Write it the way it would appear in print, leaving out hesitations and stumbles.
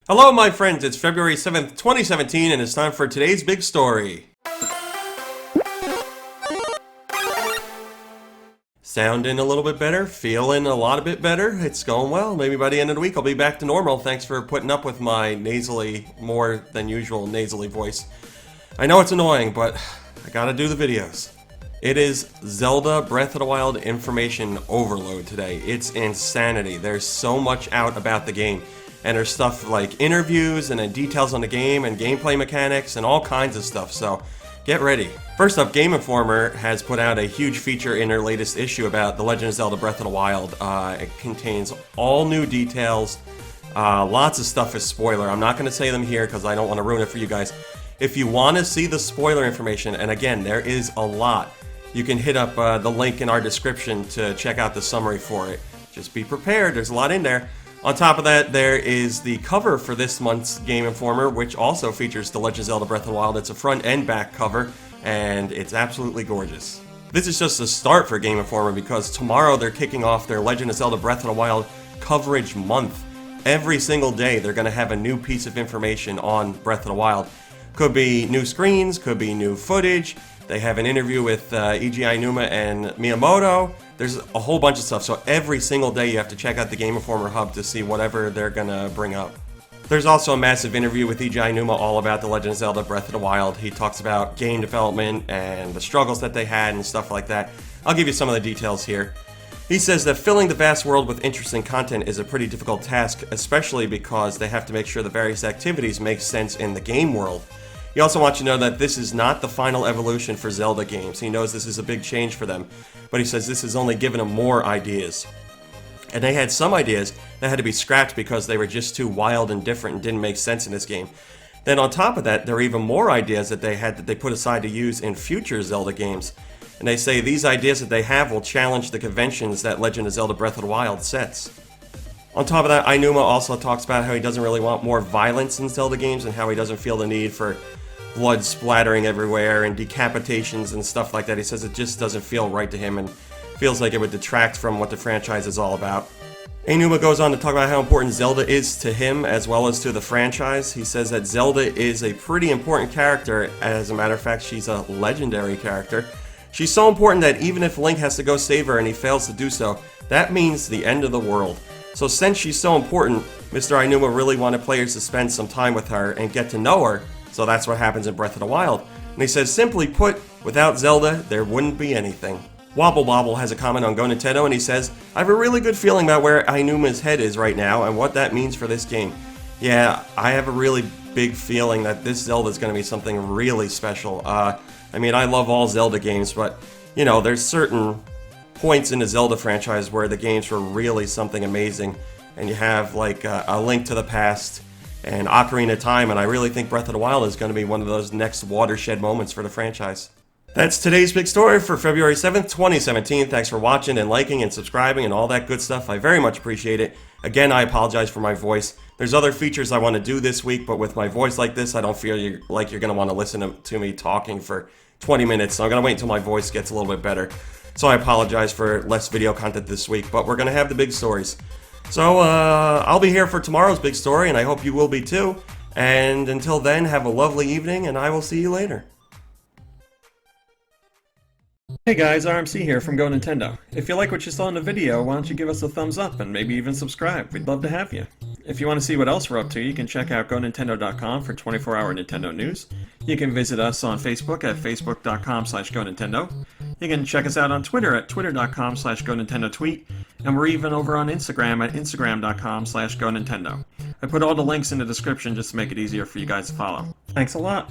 Hello, my friends. It's February 7th, 2017, and it's time for today's big story. Sounding a little bit better, feeling a lot bit better. It's going well. Maybe by the end of the week I'll be back to normal. Thanks for putting up with my more than usual nasally voice. I know it's annoying, but I gotta do the videos. It is Zelda Breath of the Wild information overload today. It's insanity. There's so much out about the game. And there's stuff like interviews and then details on the game and gameplay mechanics and all kinds of stuff, so get ready. First up, Game Informer has put out a huge feature in their latest issue about The Legend of Zelda Breath of the Wild. It contains all new details, lots of stuff is spoiler. I'm not going to say them here because I don't want to ruin it for you guys. If you want to see the spoiler information, and again, there is a lot, you can hit up the link in our description to check out the summary for it. Just be prepared, there's a lot in there. On top of that, there is the cover for this month's Game Informer, which also features The Legend of Zelda Breath of the Wild. It's a front and back cover, and it's absolutely gorgeous. This is just the start for Game Informer because tomorrow they're kicking off their Legend of Zelda Breath of the Wild coverage month. Every single day they're going to have a new piece of information on Breath of the Wild. Could be new screens, could be new footage. They have an interview with E.G. Aonuma and Miyamoto. There's a whole bunch of stuff, so every single day you have to check out the Game Informer hub to see whatever they're gonna bring up. There's also a massive interview with E.G. Aonuma all about The Legend of Zelda Breath of the Wild. He talks about game development and the struggles that they had and stuff like that. I'll give you some of the details here. He says that filling the vast world with interesting content is a pretty difficult task, especially because they have to make sure the various activities make sense in the game world. He also wants you to know that this is not the final evolution for Zelda games. He knows this is a big change for them, but he says this has only given them more ideas. And they had some ideas that had to be scrapped because they were just too wild and different and didn't make sense in this game. Then on top of that, there are even more ideas that they put aside to use in future Zelda games. And they say these ideas that they have will challenge the conventions that Legend of Zelda Breath of the Wild sets. On top of that, Aonuma also talks about how he doesn't really want more violence in Zelda games and how he doesn't feel the need for blood splattering everywhere and decapitations and stuff like that. He says it just doesn't feel right to him and feels like it would detract from what the franchise is all about. Aonuma goes on to talk about how important Zelda is to him as well as to the franchise. He says that Zelda is a pretty important character. As a matter of fact, she's a legendary character. She's so important that even if Link has to go save her and he fails to do so, that means the end of the world. So since she's so important, Mr. Aonuma really wanted players to spend some time with her and get to know her. So that's what happens in Breath of the Wild. And he says, simply put, without Zelda, there wouldn't be anything. Wobble Bobble has a comment on Go Nintendo, and he says, I have a really good feeling about where Aonuma's head is right now and what that means for this game. Yeah, I have a really big feeling that this Zelda is going to be something really special. I mean, I love all Zelda games, but, you know, there's certain points in the Zelda franchise where the games were really something amazing. And you have, like, A Link to the Past and Ocarina of Time, and I really think Breath of the Wild is going to be one of those next watershed moments for the franchise. That's today's big story for February 7th, 2017. Thanks for watching and liking and subscribing and all that good stuff. I very much appreciate it. Again, I apologize for my voice. There's other features I want to do this week, but with my voice like this, I don't feel like you're going to want to listen to me talking for 20 minutes, so I'm going to wait until my voice gets a little bit better. So I apologize for less video content this week, but we're going to have the big stories. So, I'll be here for tomorrow's big story, and I hope you will be too. And until then, have a lovely evening, and I will see you later. Hey guys, RMC here from Go Nintendo. If you like what you saw in the video, why don't you give us a thumbs up and maybe even subscribe? We'd love to have you. If you want to see what else we're up to, you can check out GoNintendo.com for 24-hour Nintendo news. You can visit us on Facebook at Facebook.com/GoNintendo. You can check us out on Twitter at Twitter.com/GoNintendoTweet. And we're even over on Instagram at Instagram.com/GoNintendo. I put all the links in the description just to make it easier for you guys to follow. Thanks a lot!